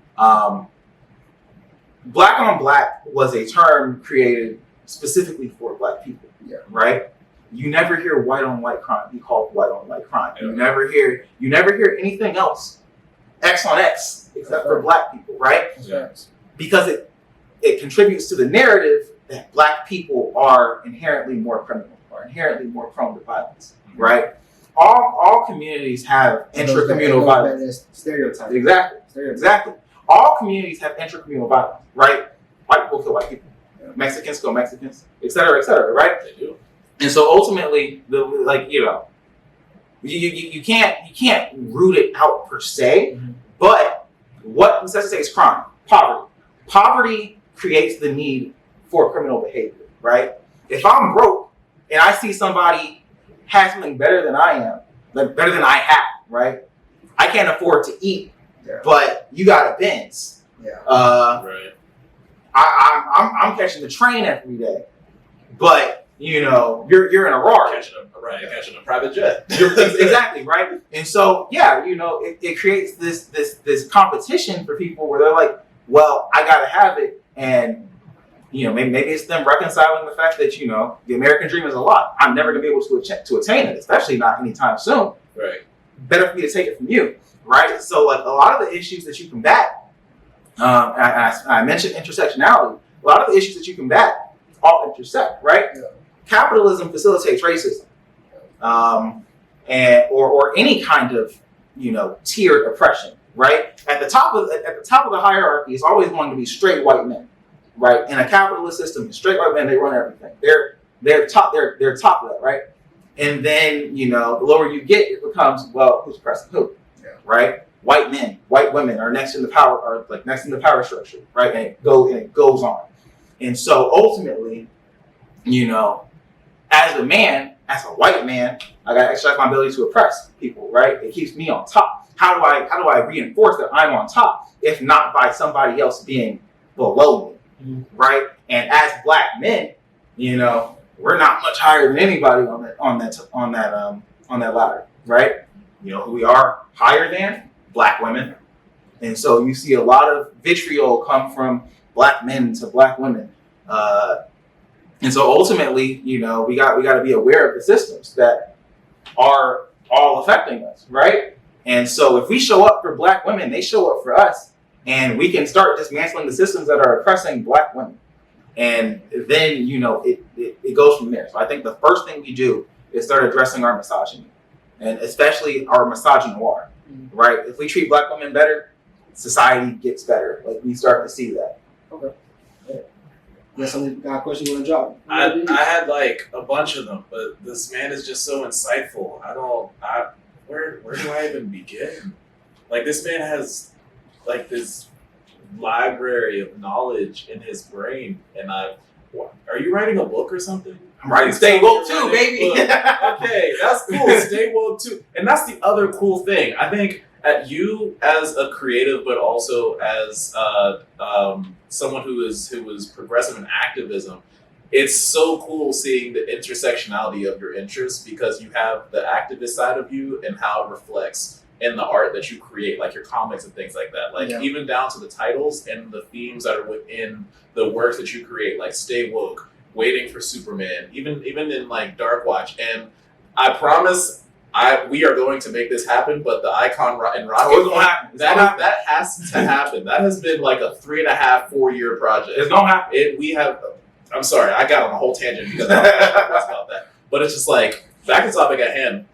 Black on black was a term created specifically for black people, right? You never hear white on white crime be called white on white crime. You never hear anything else, X on X, except for black people, right? Because it contributes to the narrative that black people are inherently more criminal, or inherently more prone to violence, right? All communities have intracommunal violence. Stereotype. Exactly. All communities have intracommunal violence, right? White people kill white people. Mexicans kill Mexicans, et cetera, right? They do. And so ultimately, you can't root it out per se, but what necessitates crime? Poverty. Poverty creates the need for criminal behavior, right? If I'm broke and I see somebody has something better than I am, better than I have, right? I can't afford to eat, but you got a Benz. Right. I'm catching the train every day, but you're in a Rari. Catching a private jet. Exactly, right? And so, it creates this competition for people where they're like, well, I gotta have it, and maybe it's them reconciling the fact that the American dream is a lot. I'm never gonna be able to attain it, especially not anytime soon. Right. Better for me to take it from you, right? So, like a lot of the issues that you combat, I mentioned intersectionality. A lot of the issues that you combat all intersect, right? Capitalism facilitates racism. or any kind of tiered oppression, right? At the top of the hierarchy is always going to be straight white men, right? In a capitalist system, straight white men, they run everything. They're top of that, right? And then the lower you get, it becomes, well, who's oppressing who, right? White men, white women are next in the power structure, right? And it goes on. And so ultimately, as a man, as a white man, I got to extract my ability to oppress people, right? It keeps me on top. How do I reinforce that I'm on top, if not by somebody else being below me, right? And as black men, we're not much higher than anybody on that ladder, right? Who we are higher than? Black women. And so you see a lot of vitriol come from black men to black women. And so ultimately, we got to be aware of the systems that are all affecting us, right? And so if we show up for black women, they show up for us, and we can start dismantling the systems that are oppressing black women. And then, it goes from there. So I think the first thing we do is start addressing our misogyny, and especially our misogynoir, right? If we treat black women better, society gets better. Like, we start to see that. Okay. Yeah, something got a question you want to drop? I had like a bunch of them, but this man is just so insightful. Where do I even begin? Like, this man has like this library of knowledge in his brain, and are you writing a book or something? I'm writing Stay Woke too, baby. Okay, that's cool. Stay Woke too. And that's the other cool thing. I think at you as a creative, but also as someone who is progressive in activism, it's so cool seeing the intersectionality of your interests, because you have the activist side of you and how it reflects in the art that you create, like your comics and things like that. Like, even down to the titles and the themes that are within the works that you create, like Stay Woke, Waiting for Superman, even in like Dark Watch. And I promise we are going to make this happen, but the icon and rocket, that has to happen. That has been like a 3.5-4 year project. It's gonna happen. I'm sorry, I got on a whole tangent because I don't know about that. But it's just like, back to the topic at hand,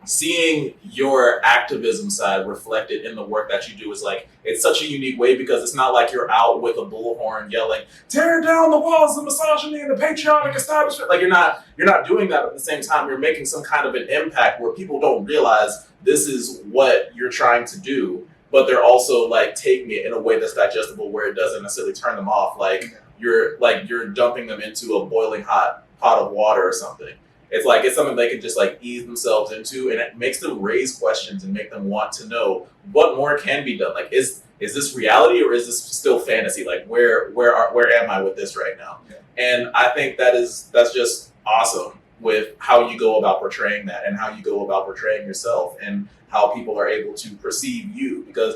seeing your activism side reflected in the work that you do is like, it's such a unique way, because it's not like you're out with a bullhorn yelling, tear down the walls of misogyny and the patriotic establishment. Like, you're not doing that, but at the same time, you're making some kind of an impact where people don't realize this is what you're trying to do, but they're also like taking it in a way that's digestible, where it doesn't necessarily turn them off. Like, you're dumping them into a boiling hot pot of water or something. It's like, it's something they can just like ease themselves into, and it makes them raise questions and make them want to know what more can be done. Like, is this reality, or is this still fantasy? Like, where am I with this right now? Yeah. And I think that's just awesome with how you go about portraying that, and how you go about portraying yourself, and how people are able to perceive you, because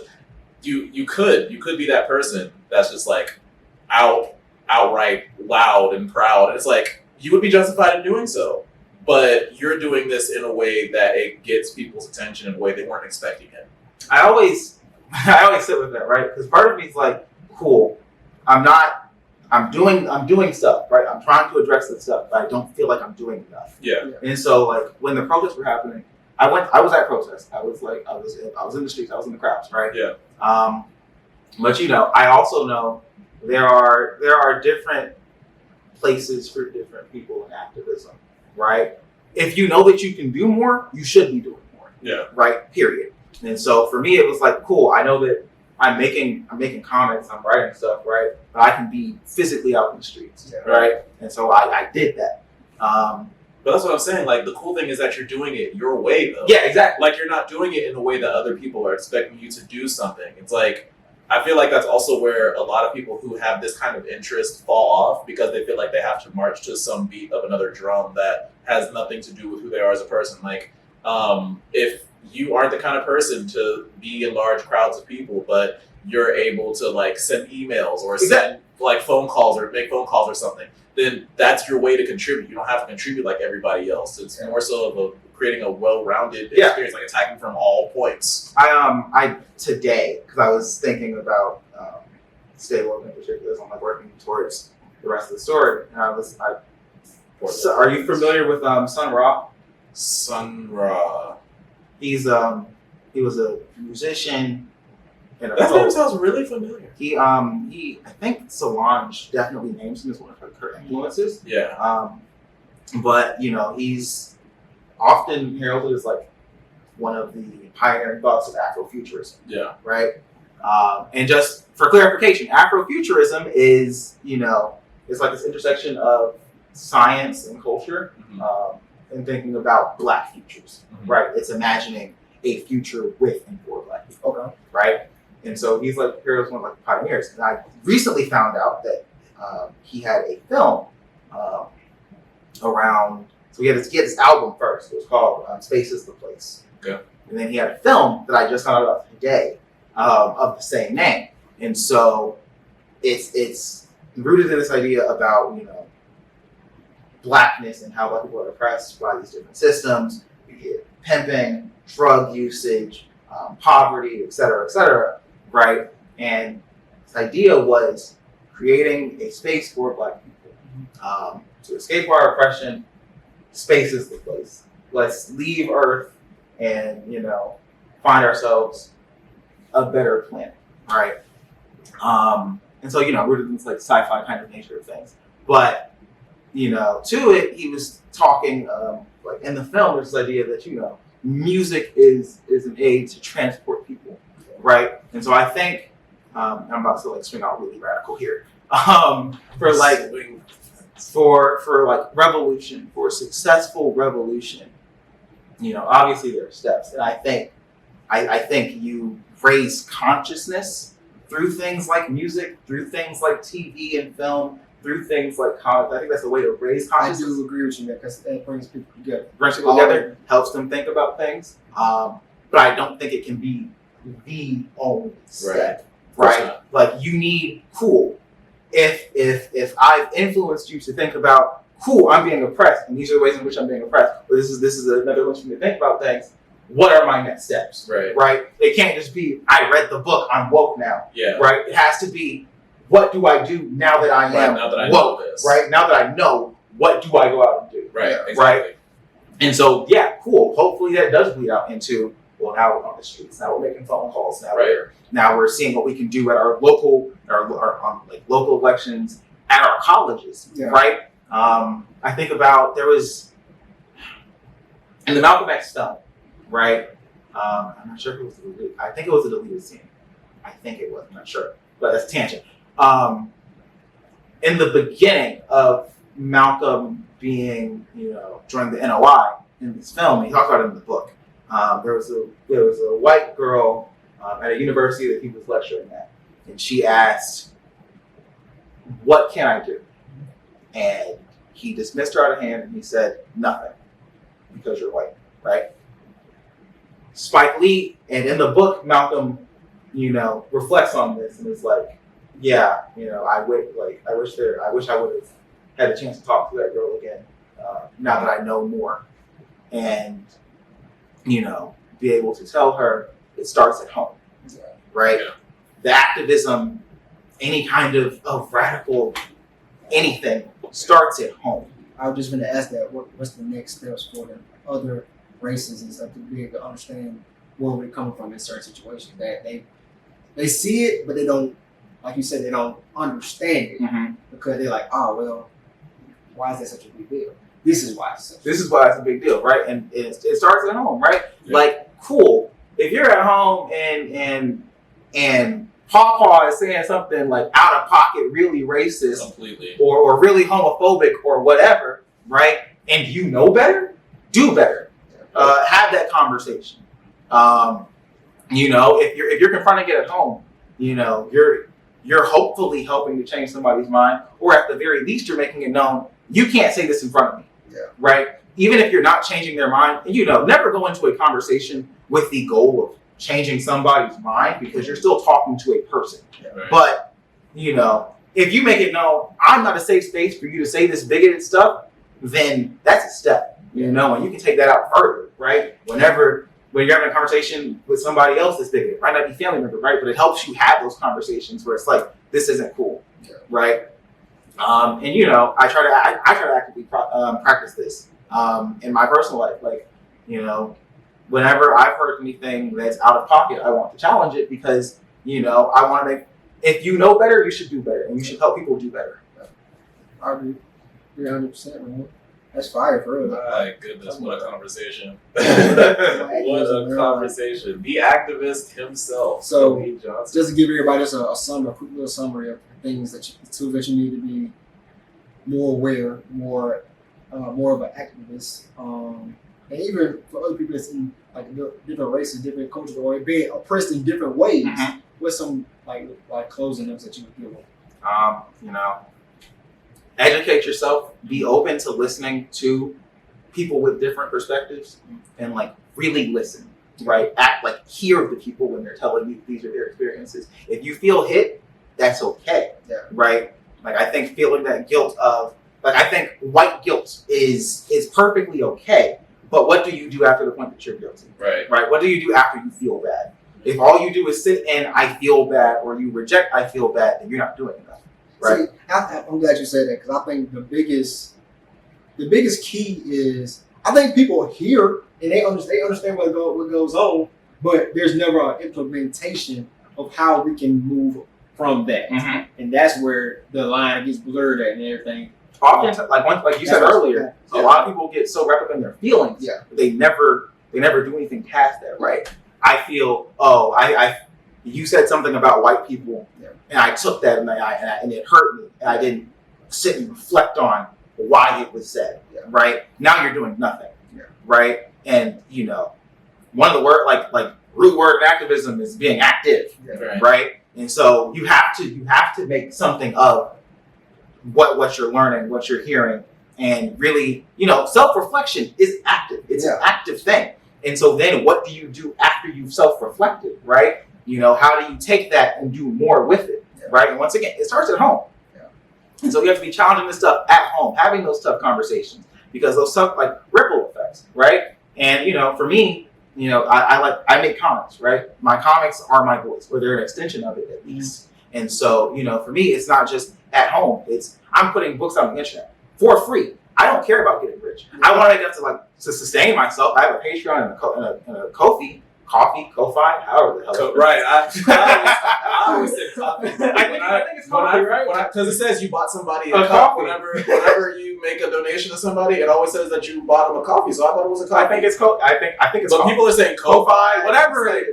you could be that person that's just like outright loud and proud. And it's like, you would be justified in doing so. But you're doing this in a way that it gets people's attention in a way they weren't expecting it. I always sit with that, right? Because part of me is like, cool, I'm doing stuff, right? I'm trying to address this stuff, but I don't feel like I'm doing enough. Yeah. And so, like, when the protests were happening, I was at protests. I was in the streets. I was in the crowds, right? Yeah. But I also know there are different places for different people in activism, right? If you know that you can do more, you should be doing more. Yeah. Right. Period. And so for me, it was like, cool. I know that I'm making comics, I'm writing stuff, right? But I can be physically out in the streets, right? And so I did that. But that's what I'm saying. Like, the cool thing is that you're doing it your way, though. Yeah, exactly. Like, you're not doing it in a way that other people are expecting you to do something. It's like, I feel like that's also where a lot of people who have this kind of interest fall off, because they feel like they have to march to some beat of another drum that has nothing to do with who they are as a person. Like, if you aren't the kind of person to be in large crowds of people, but you're able to like send emails or send like phone calls or make phone calls or something, then that's your way to contribute. You don't have to contribute like everybody else. It's more so of creating a well-rounded experience, like attacking from all points. I today, because I was thinking about Stay Woke in particular, as I'm like working towards the rest of the story, and are you familiar with Sun Ra? Sun Ra. He was a musician and a That poet. name sounds really familiar. He I think Solange definitely names him as one of her influences. Yeah. But he's often heralded as like one of the pioneering thoughts of Afrofuturism. Yeah. Right. And just for clarification, Afrofuturism is it's like this intersection of science and culture, and thinking about Black futures. Right. It's imagining a future with and for Black people. Okay. Right. And so he's like one of like the pioneers. And I recently found out that he had a film around. So he had this album first. It was called "Space Is the Place." Yeah. And then he had a film that I just found out about today of the same name. And so it's rooted in this idea about Blackness and how Black people are oppressed by these different systems, pimping, drug usage, poverty, et cetera, right? And this idea was creating a space for Black people to escape our oppression. Space is the place. Let's leave Earth and find ourselves a better planet, right? And so rooted in this like sci-fi kind of nature of things, but to it, he was talking like in the film. There's this idea that music is an aid to transport people, right? And so I think I'm about to like swing out really radical here. For revolution, for successful revolution, obviously there are steps, and I think you raise consciousness through things like music, through things like TV and film, through things like college. I think that's the way to raise consciousness. I do agree with you, man, because it brings people together. Helps them think about things. But I don't think it can be the only step, right? Like you need cool. If I've influenced you to think about cool, I'm being oppressed, and these are the ways in which I'm being oppressed. But this is another way for me to think about things. What are my next steps? Right? It can't just be I read the book, I'm woke now. Yeah. Right? It has to be what do I do now that I am now that I woke? know this. Right? Now that I know, what do I go out and do? Right. Exactly. Right? And so cool. Hopefully that does bleed out into now we're on the streets. Now we're making phone calls. Now we're seeing what we can do at our local local elections at our colleges. Yeah. Right? I think about there was in the Malcolm X film. Right? I'm not sure if it was deleted. I think it was a deleted scene. I think it was. I'm not sure. But that's a tangent. In the beginning of Malcolm being, joining the NOI in this film, he talks about it in the book. There was a white girl at a university that he was lecturing at, and she asked, "What can I do?" And he dismissed her out of hand, and he said, "Nothing, because you're white." Right? Spike Lee, and in the book, Malcolm, reflects on this and is like, I wish I would have had a chance to talk to that girl again, now that I know more, and be able to tell her it starts at home, right? Yeah. The activism, any kind of radical anything starts at home. I was just going to ask that. What's the next steps for the other races and stuff to be able to understand where we're coming from in certain situations? That they see it, but they don't, like you said, they don't understand it because they're like, oh well, why is that such a big deal? This is why it's a big deal, right? And it starts at home, right? Yeah. Like, cool. If you're at home and Pawpaw is saying something like out of pocket, really racist, completely, or really homophobic or whatever, right? And you know better, do better. Have that conversation. If you're confronting it at home, you're hopefully helping to change somebody's mind, or at the very least, you're making it known you can't say this in front of me, right? Even if you're not changing their mind, and never go into a conversation with the goal of changing somebody's mind because you're still talking to a person. Right. But if you make it known I'm not a safe space for you to say this bigoted stuff, then that's a step. And you can take that out further, right? When you're having a conversation with somebody else that's bigoted, it might not be family member, right? But it helps you have those conversations where it's like, this isn't cool, right? I try to actively practice this In my personal life, like, you know, whenever I've heard anything that's out of pocket, I want to challenge it because, you know, I want to make, if you know better, you should do better and you should help people do better. I agree. 300%, man. That's fire for real. My goodness, what a conversation. What a conversation. The activist himself. So, Khalid Johnson. just to give everybody just a quick little summary of things the tools that you need to be more aware, more of an activist, and even for other people that's in like different races, different cultures, or being oppressed in different ways. Mm-hmm. With some like closing notes that you would give them. You know, educate yourself. Be open to listening to people with different perspectives, and like really listen. Right? Act like hear the people when they're telling you these are their experiences. If you feel hit, that's okay. Yeah. Right? Like I think feeling that guilt of I think white guilt is perfectly okay. But what do you do after the point that you're guilty? Right. Right? What do you do after you feel bad? If all you do is sit and I feel bad, or you reject I feel bad, then you're not doing enough. Right? See, I'm glad you said that because I think the biggest key is I think people hear and they understand what goes on, but there's never an implementation of how we can move from that, and that's where the line gets blurred at and everything. Often, like you said earlier, a lot of people get so wrapped up in their feelings, they never do anything past that. Right? I feel you said something about white people, and I took that and it hurt me, and I didn't sit and reflect on why it was said. Right? Now you're doing nothing. Right? And you know, one of the word like root word in activism is being active. Right? And so you have to make something of what you're learning, what you're hearing, and really, you know, self-reflection is active. It's an active thing. And so then what do you do after you've self-reflected, right? You know, how do you take that and do more with it, right? And once again, it starts at home. And so we have to be challenging this stuff at home, having those tough conversations, because those stuff like ripple effects, right? And, you know, for me, you know, I make comics, right? My comics are my voice, or they're an extension of it at least. And so, you know, for me, it's not just at home. I'm putting books on the internet for free. I don't care about getting rich. I want enough to sustain myself. I have a Patreon and a Ko-fi, however the hell. Right. I always say coffee. I think it's coffee, right? Because it says you bought somebody a coffee. Whenever you make a donation to somebody, it always says that you bought them a coffee. So I thought it was a coffee. I think it's But coffee. people are saying Ko-fi, whatever it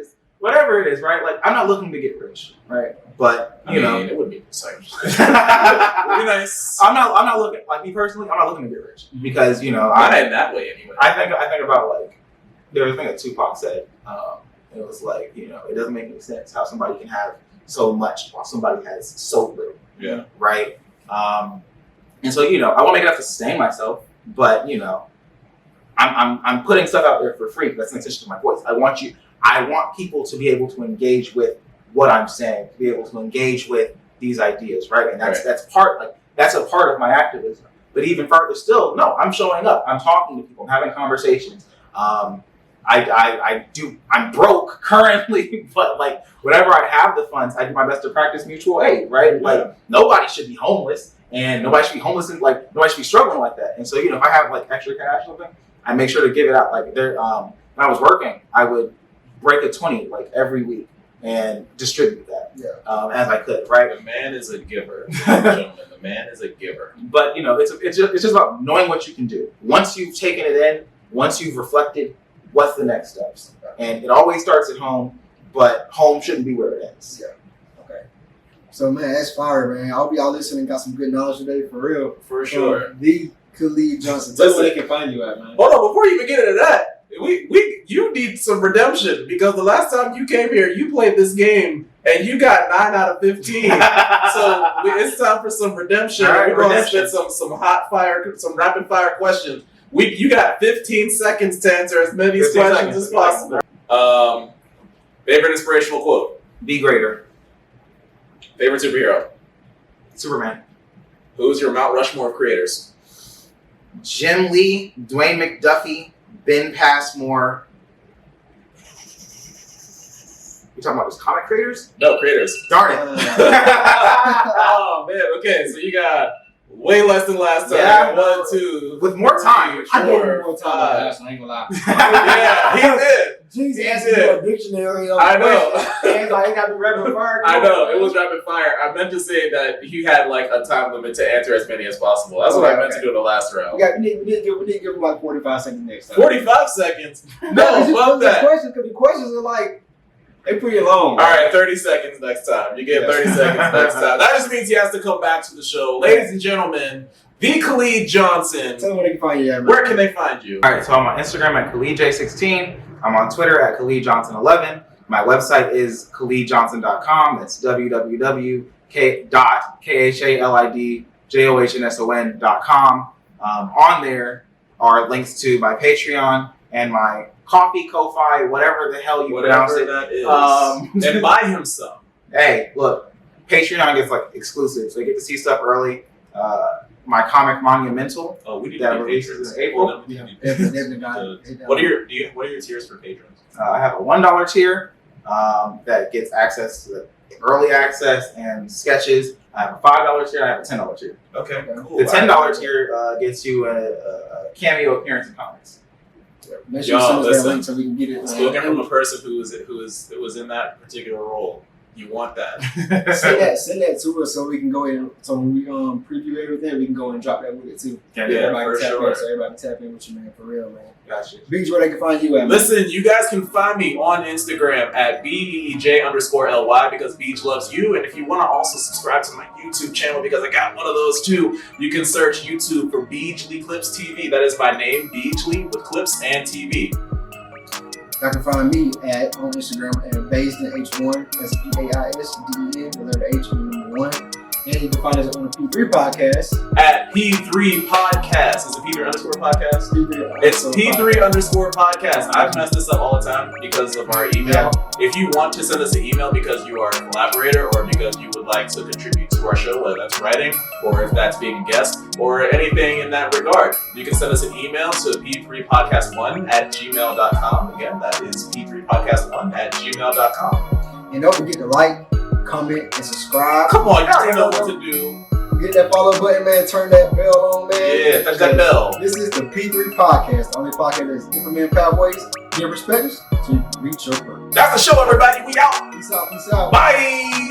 is, right? Like I'm not looking to get rich, right? But you know, it would be exciting. It would be nice. I'm not looking, like me personally, I'm not looking to get rich because you know not in that way anyway. I think about like there was a thing that Tupac said. It was like, you know, it doesn't make any sense how somebody can have so much while somebody has so little. Yeah. Right. And so you know, I want to make enough to sustain myself, but you know, I'm putting stuff out there for free. That's an extension to my voice. I want people to be able to engage with what I'm saying, to be able to engage with these ideas, right? And that's a part of my activism. But even further still, no, I'm showing up. I'm talking to people. I'm having conversations. I'm broke currently, but like whenever I have the funds, I do my best to practice mutual aid, right? Like nobody should be homeless, and nobody should be homeless, and like nobody should be struggling like that. And so you know, if I have like extra cash or something, I make sure to give it out. Like there, when I was working, I would break a 20 like every week and distribute that as I could, right? The man is a giver, gentlemen. The man is a giver. But you know, it's just about knowing what you can do. Once you've taken it in, once you've reflected, what's the next steps? And it always starts at home, but home shouldn't be where it ends. Okay. So man, that's fire, man. I hope y'all listening got some good knowledge today, for real. For sure. The Khalid Johnson. Tell me where they can find you at, man. Hold on, before you even get into that, you need some redemption, because the last time you came here, you played this game and you got 9 out of 15. So it's time for some redemption. Right, we're going to spit some hot fire, some rapid fire questions. You got 15 seconds to answer as many questions as possible. Favorite inspirational quote? Be greater. Favorite superhero? Superman. Who's your Mount Rushmore of creators? Jim Lee, Dwayne McDuffie, Ben Passmore. You talking about those comic creators? No, creators. Darn it. Oh man. Okay, so you got Way less than last time. Yeah. 1, 2. With more time. I gave him 4, more time than last one, I ain't gonna lie. Yeah, he did. Jeez, He asking did. for a dictionary. I know. And like, it got to be rapid fire. I know, it was rapid fire. I meant to say that he had like a time limit to answer as many as possible. That's what I meant to do in the last round. We need to give him like 45 seconds next time. 45 seconds? No, No, fuck that. Questions, because the questions are like, they pretty long. All right, 30 seconds next time. You get 30 seconds next time. That just means he has to come back to the show. Ladies and gentlemen, the Khalid Johnson. Tell them where they can find you at, man. Where can they find you? All right, so I'm on Instagram at KhalidJ16. I'm on Twitter at KhalidJohnson11. My website is KhalidJohnson.com. That's www.khalidjohnson.com. On there are links to my Patreon and my Coffee, Ko-Fi, whatever the hell you pronounce it. That is. And buy him some. Hey, look, Patreon gets like exclusive, so you get to see stuff early. My comic Monumental. Oh, we need that to be releases patrons. in April. Well, then we need to be Definitely not. What are your tiers for patrons? I have a $1 tier that gets access to early access and sketches. I have a $5 tier. I have a $10 tier. Okay, cool. The $10 tier gets you a cameo appearance in comics. Make sure you send us that listen. link so we can get it. Spoken from a person who was in that particular role. You want that. Send that to us so we can go in. So when we preview everything, we can go and drop that with it too. Yeah, everybody for tap sure. in, so everybody tap in with you, man, for real, man. Gotcha. Beach, where they can find you at, man. Listen, you guys can find me on Instagram at BEEJ_LY because Beach loves you. And if you want to also subscribe to my YouTube channel because I got one of those too, you can search YouTube for Beachly Clips TV. That is my name, Beachly, with clips and TV. You can find me on Instagram at Baisden_H1. That's PAISDEN, the letter H and the number 1. And you can find us on the P3 podcast. At P3 Podcast. Is it P3 _podcast? It's P3 _podcast. I've messed this up all the time because of our email. If you want to send us an email because you are a collaborator or because you would like to contribute to our show, whether that's writing or if that's being a guest or anything in that regard, you can send us an email to p3podcast1@gmail.com. Again, that is p3podcast1@gmail.com. And don't forget to like, comment, and subscribe. Come on, you already know what to do. Get that follow button, man. Turn that bell on, man. Yeah, touch that bell. This is the P3 podcast, the only podcast that's implementing pathways, give perspectives, so you can reach your purpose. That's the show, everybody. We out. Peace out, peace out. Bye.